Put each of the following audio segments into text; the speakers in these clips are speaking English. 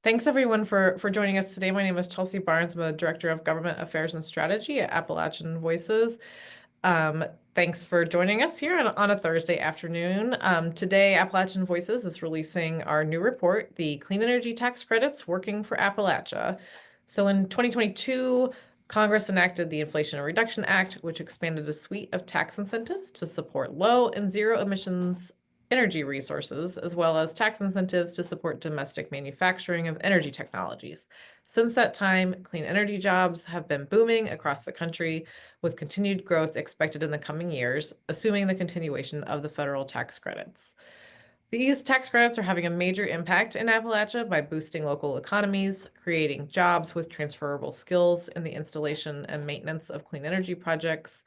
Thanks everyone for joining us today. My name is Chelsea Barnes. I'm the Director of Government Affairs and Strategy at Appalachian Voices. Um, Thanks for joining us here on a Thursday afternoon. Today, Appalachian Voices is releasing our new report, the Clean Energy Tax Credits Working for Appalachia. So in 2022, Congress enacted the Inflation Reduction Act, which expanded a suite of tax incentives to support low and zero emissions energy resources, as well as tax incentives to support domestic manufacturing of energy technologies. Since that time, clean energy jobs have been booming across the country, with continued growth expected in the coming years, assuming the continuation of the federal tax credits. These tax credits are having a major impact in Appalachia by boosting local economies, creating jobs with transferable skills in the installation and maintenance of clean energy projects,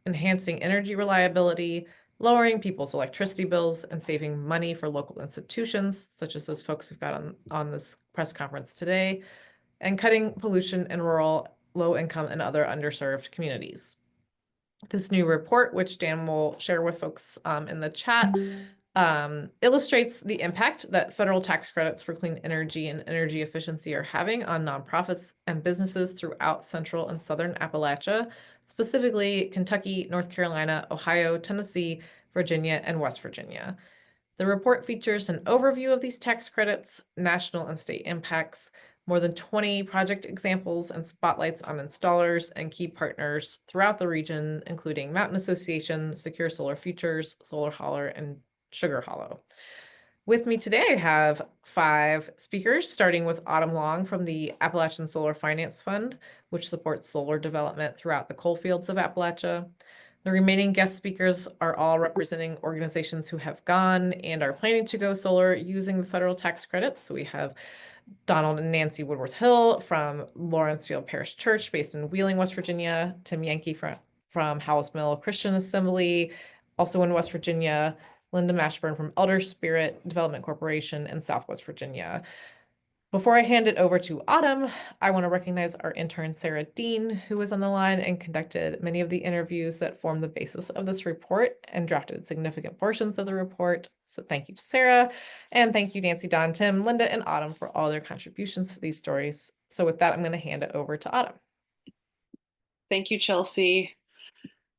enhancing energy reliability, lowering people's electricity bills, and saving money for local institutions, such as those folks we've got on this press conference today, and cutting pollution in rural, low-income, and other underserved communities. This new report, which Dan will share with folks in the chat, illustrates the impact that federal tax credits for clean energy and energy efficiency are having on nonprofits and businesses throughout Central and Southern Appalachia, specifically Kentucky, North Carolina, Ohio, Tennessee, Virginia, and West Virginia. The report features an overview of these tax credits, national and state impacts, more than 20 project examples, and spotlights on installers and key partners throughout the region, including Mountain Association, Secure Solar Futures, Solar Holler, and Sugar Hollow. With me today, I have 5 speakers, starting with Autumn Long from the Appalachian Solar Finance Fund, which supports solar development throughout the coalfields of Appalachia. The remaining guest speakers are all representing organizations who have gone and are planning to go solar using the federal tax credits. So we have Donald and Nancy Woodworth Hill from Lawrenceville Parish Church based in Wheeling, West Virginia, Tim Yankee from Howells Mill Christian Assembly, also in West Virginia, Linda Mashburn from Elder Spirit Development Corporation in Southwest Virginia. Before I hand it over to Autumn, I want to recognize our intern, Sarah Dean, who was on the line and conducted many of the interviews that form the basis of this report and drafted significant portions of the report. So thank you to Sarah, and thank you, Nancy, Don, Tim, Linda, and Autumn for all their contributions to these stories. So with that, I'm going to hand it over to Autumn. Thank you, Chelsea.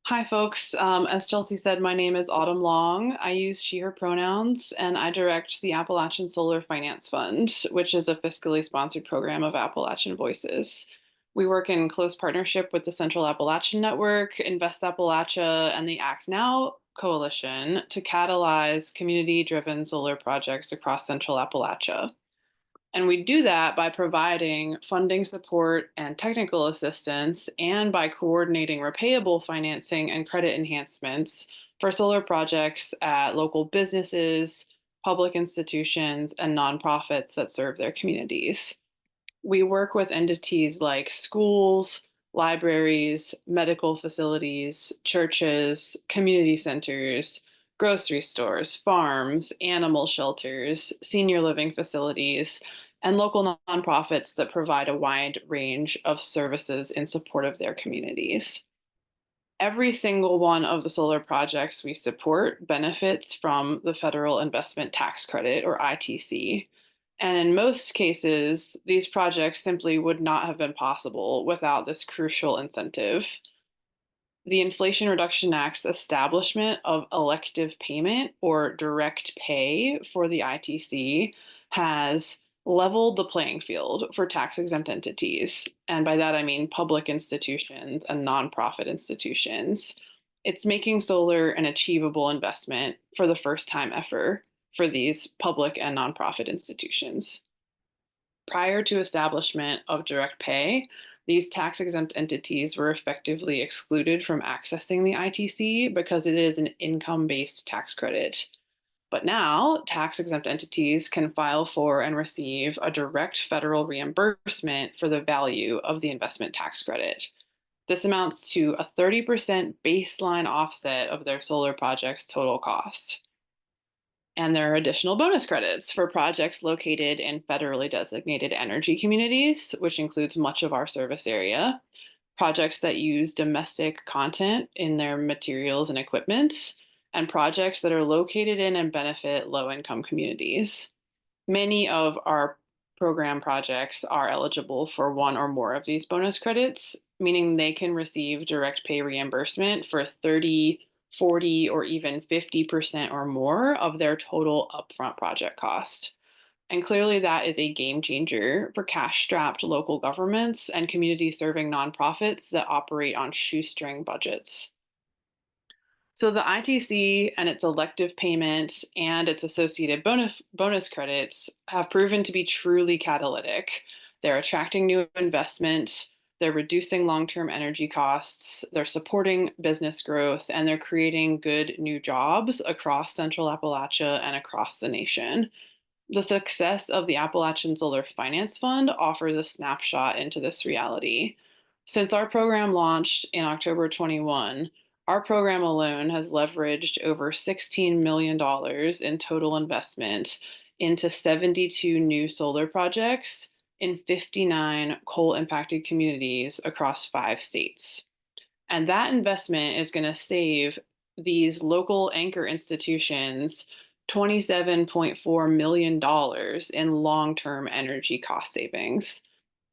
Hi, folks. As Chelsea said, my name is Autumn Long. I use she, her pronouns, and I direct the Appalachian Solar Finance Fund, which is a fiscally sponsored program of Appalachian Voices. We work in close partnership with the Central Appalachian Network, Invest Appalachia, and the Act Now Coalition to catalyze community-driven solar projects across Central Appalachia. And we do that by providing funding support and technical assistance, and by coordinating repayable financing and credit enhancements for solar projects at local businesses, public institutions, and nonprofits that serve their communities. We work with entities like schools, libraries, medical facilities, churches, community centers, grocery stores, farms, animal shelters, senior living facilities, and local nonprofits that provide a wide range of services in support of their communities. Every single one of the solar projects we support benefits from the Federal Investment Tax Credit, or ITC. And in most cases, these projects simply would not have been possible without this crucial incentive. The Inflation Reduction Act's establishment of elective payment, or direct pay, for the ITC has leveled the playing field for tax-exempt entities. And by that, I mean public institutions and nonprofit institutions. It's making solar an achievable investment for the first time ever for these public and nonprofit institutions. Prior to establishment of direct pay, these tax-exempt entities were effectively excluded from accessing the ITC because it is an income-based tax credit. But now, tax-exempt entities can file for and receive a direct federal reimbursement for the value of the investment tax credit. This amounts to a 30% baseline offset of their solar project's total cost. And there are additional bonus credits for projects located in federally designated energy communities, which includes much of our service area, projects that use domestic content in their materials and equipment, and projects that are located in and benefit low-income communities. Many of our program projects are eligible for one or more of these bonus credits, meaning they can receive direct pay reimbursement for 30, 40, or even 50% or more of their total upfront project cost. And clearly, that is a game changer for cash strapped local governments and community serving nonprofits that operate on shoestring budgets. So the ITC and its elective payments and its associated bonus credits have proven to be truly catalytic. They're attracting new investment, they're reducing long-term energy costs, they're supporting business growth, and they're creating good new jobs across Central Appalachia and across the nation. The success of the Appalachian Solar Finance Fund offers a snapshot into this reality. Since our program launched in October 21, our program alone has leveraged over $16 million in total investment into 72 new solar projects in 59 coal impacted communities across 5 states. And that investment is going to save these local anchor institutions $27.4 million in long term energy cost savings.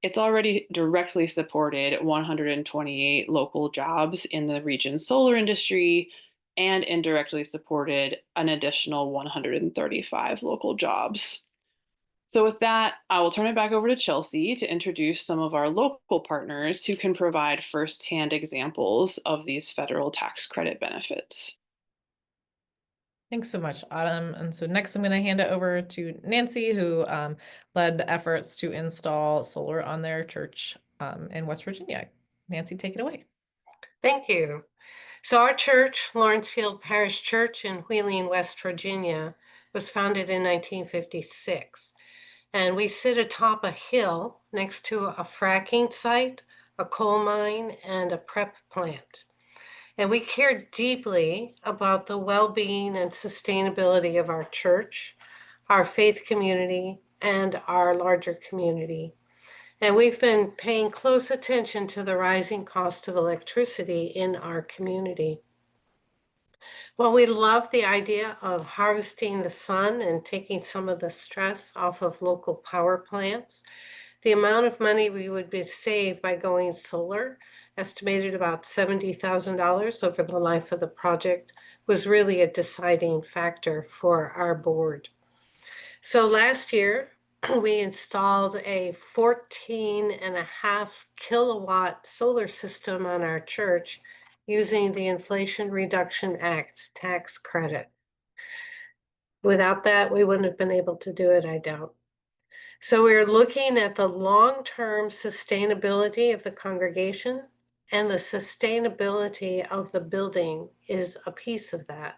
It's already directly supported 128 local jobs in the region's solar industry and indirectly supported an additional 135 local jobs. So, with that, I will turn it back over to Chelsea to introduce some of our local partners who can provide firsthand examples of these federal tax credit benefits. Thanks so much, Autumn. And so next I'm going to hand it over to Nancy, who led efforts to install solar on their church in West Virginia. Nancy, take it away. Thank you. So our church, Lawrencefield Parish Church in Wheeling, West Virginia, was founded in 1956. And we sit atop a hill next to a fracking site, a coal mine, and a prep plant. And we care deeply about the well-being and sustainability of our church, our faith community, and our larger community. And we've been paying close attention to the rising cost of electricity in our community. While we love the idea of harvesting the sun and taking some of the stress off of local power plants, the amount of money we would be saved by going solar, estimated about $70,000 over the life of the project, was really a deciding factor for our board. So last year, we installed a 14.5 kilowatt solar system on our church using the Inflation Reduction Act tax credit. Without that, we wouldn't have been able to do it, I doubt. So we're looking at the long-term sustainability of the congregation, and the sustainability of the building is a piece of that.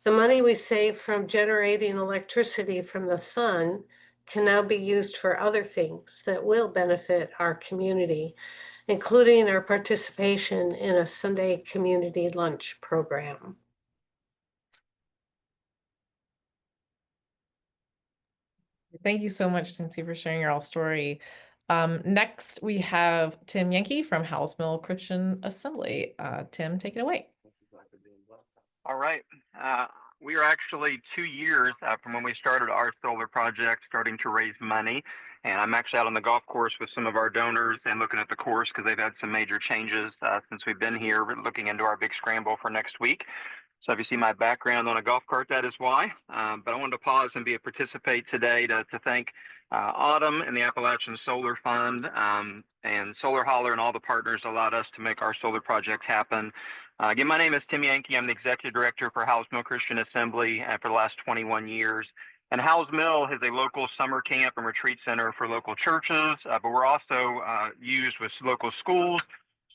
The money we save from generating electricity from the sun can now be used for other things that will benefit our community, including our participation in a Sunday community lunch program. Thank you so much, Nancy, for sharing your all story. Next, we have Tim Yankee from Howells Mill Christian Assembly. Tim, take it away. All right. We are actually 2 years from when we started our solar project, starting to raise money. And I'm actually out on the golf course with some of our donors and looking at the course because they've had some major changes since we've been here. We're looking into our big scramble for next week. So if you see my background on a golf cart, that is why. But I wanted to pause and participate today to thank Autumn and the Appalachian Solar Fund and Solar Holler and all the partners allowed us to make our solar project happen. Again, my name is Tim Yankee. I'm the Executive Director for Howells Mill Christian Assembly for the last 21 years. And Howells Mill is a local summer camp and retreat center for local churches, but we're also used with local schools,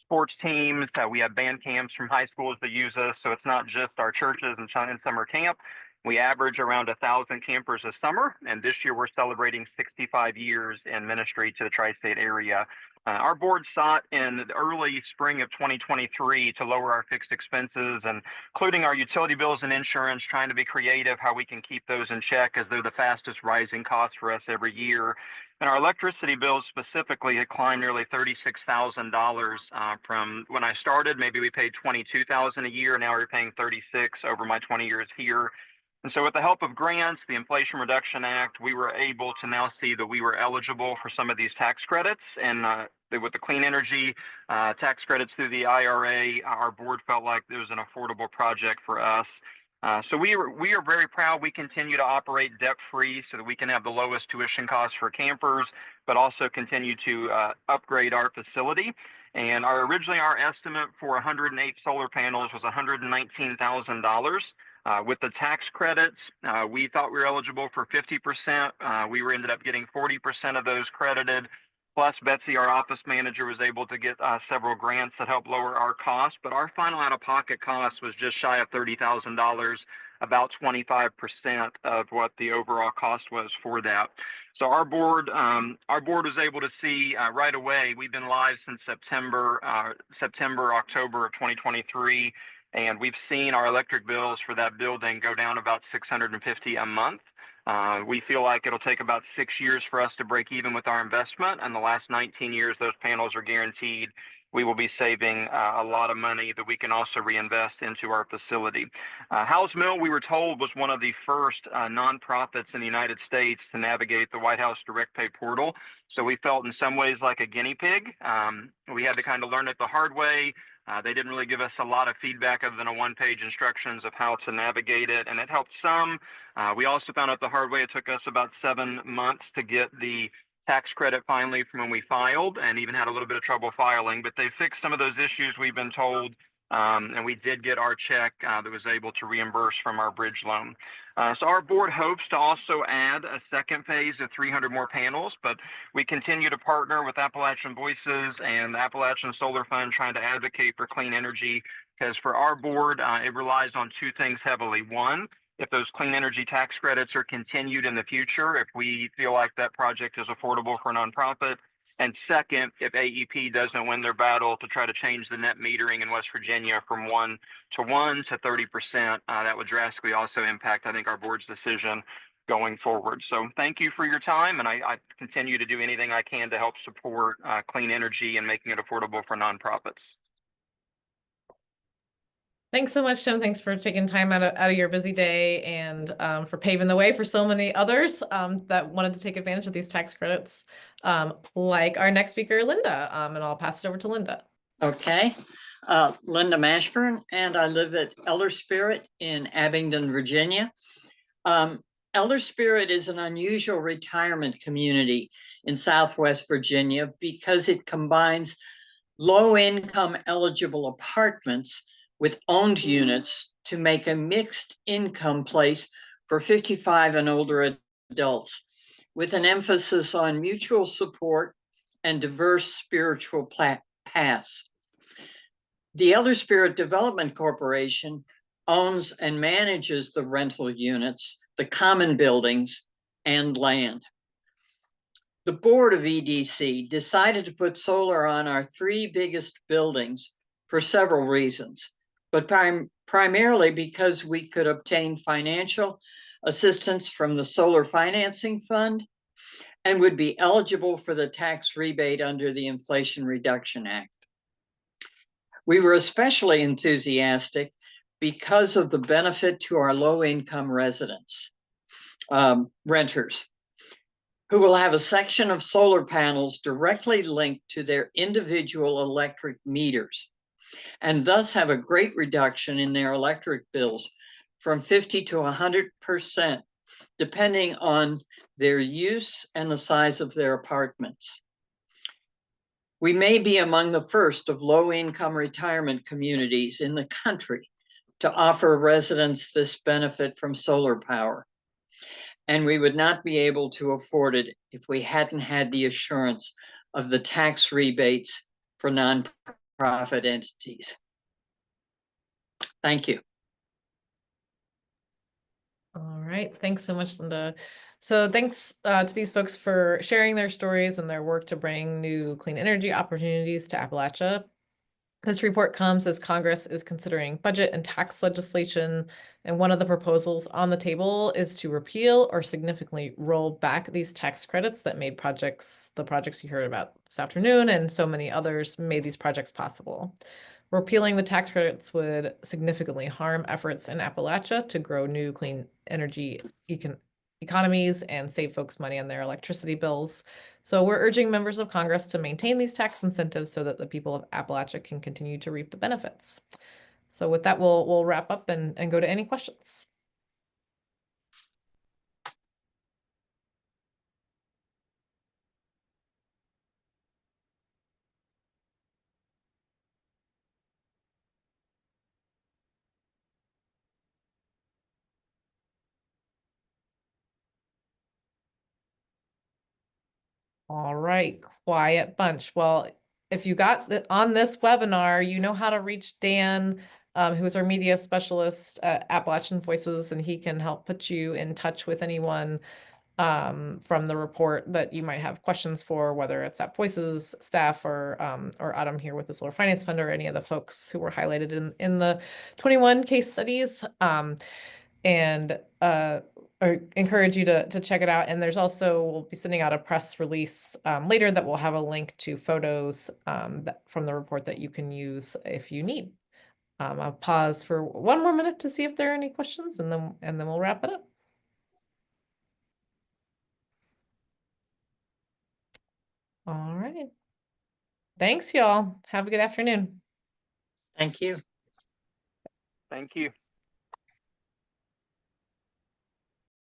sports teams. We have band camps from high schools that use us. So it's not just our churches and summer camp. We average around 1,000 campers a summer. And this year we're celebrating 65 years in ministry to the tri-state area. Our board sought in the early spring of 2023 to lower our fixed expenses, including our utility bills and insurance, trying to be creative how we can keep those in check as they're the fastest rising costs for us every year. And our electricity bills specifically had climbed nearly $36,000 from when I started. Maybe we paid $22,000 a year. Now we're paying $36,000 over my 20 years here. And so with the help of grants, the Inflation Reduction Act, we were able to now see that we were eligible for some of these tax credits. And with the clean energy tax credits through the IRA, our board felt like there was an affordable project for us. So we are very proud we continue to operate debt-free so that we can have the lowest tuition costs for campers, but also continue to upgrade our facility. And originally our estimate for 108 solar panels was $119,000. With the tax credits, we thought we were eligible for 50%. We ended up getting 40% of those credited. Plus, Betsy, our office manager, was able to get several grants that helped lower our costs. But our final out-of-pocket cost was just shy of $30,000, about 25% of what the overall cost was for that. So our board was able to see right away. We've been live since October of 2023. And we've seen our electric bills for that building go down about $650 a month. We feel like it'll take about 6 years for us to break even with our investment. And the last 19 years, those panels are guaranteed. We will be saving a lot of money that we can also reinvest into our facility. Howes Mill, we were told, was one of the first nonprofits in the United States to navigate the White House Direct Pay portal. So we felt in some ways like a guinea pig. We had to kind of learn it the hard way. They didn't really give us a lot of feedback other than a one-page instructions of how to navigate it, and it helped some. We also found out the hard way. It took us about 7 months to get the tax credit finally from when we filed, and even had a little bit of trouble filing, but they fixed some of those issues, we've been told. And we did get our check that was able to reimburse from our bridge loan. So our board hopes to also add a second phase of 300 more panels, but we continue to partner with Appalachian Voices and the Appalachian Solar Fund, trying to advocate for clean energy, because for our board, it relies on two things heavily. One, if those clean energy tax credits are continued in the future, if we feel like that project is affordable for a nonprofit. And second, if AEP doesn't win their battle to try to change the net metering in West Virginia from 1 to 30%, that would drastically also impact, I think, our board's decision going forward. So thank you for your time, and I continue to do anything I can to help support clean energy and making it affordable for nonprofits. Thanks so much, Tim. Thanks for taking time out of your busy day, and for paving the way for so many others that wanted to take advantage of these tax credits, like our next speaker, Linda. And I'll pass it over to Linda. Okay. Linda Mashburn, and I live at Elder Spirit in Abingdon, Virginia. Elder Spirit is an unusual retirement community in Southwest Virginia because it combines low-income eligible apartments with owned units to make a mixed income place for 55 and older adults, with an emphasis on mutual support and diverse spiritual paths. The Elder Spirit Development Corporation owns and manages the rental units, the common buildings, and land. The board of EDC decided to put solar on our 3 biggest buildings for several reasons, but primarily because we could obtain financial assistance from the Solar Financing Fund and would be eligible for the tax rebate under the Inflation Reduction Act. We were especially enthusiastic because of the benefit to our low-income residents, renters, who will have a section of solar panels directly linked to their individual electric meters, and thus have a great reduction in their electric bills from 50 to 100%, depending on their use and the size of their apartments. We may be among the first of low-income retirement communities in the country to offer residents this benefit from solar power, and we would not be able to afford it if we hadn't had the assurance of the tax rebates for nonprofit entities. Thank you. All right. Thanks so much, Linda. So thanks to these folks for sharing their stories and their work to bring new clean energy opportunities to Appalachia. This report comes as Congress is considering budget and tax legislation, and one of the proposals on the table is to repeal or significantly roll back these tax credits that made the projects you heard about this afternoon and so many others made these projects possible. Repealing the tax credits would significantly harm efforts in Appalachia to grow new clean energy economies and save folks money on their electricity bills. So we're urging members of Congress to maintain these tax incentives so that the people of Appalachia can continue to reap the benefits. So with that, we'll wrap up and go to any questions. All right, quiet bunch. Well, if you got on this webinar, you know how to reach Dan, who is our media specialist at Appalachian Voices, and he can help put you in touch with anyone from the report that you might have questions for, whether it's App Voices staff or Adam here with the Solar Finance Fund or any of the folks who were highlighted in the 21 case studies. Or encourage you to check it out. And there's also, we'll be sending out a press release later that will have a link to photos from the report that you can use if you need. I'll pause for one more minute to see if there are any questions, and then we'll wrap it up. All right. Thanks, y'all. Have a good afternoon. Thank you. Thank you.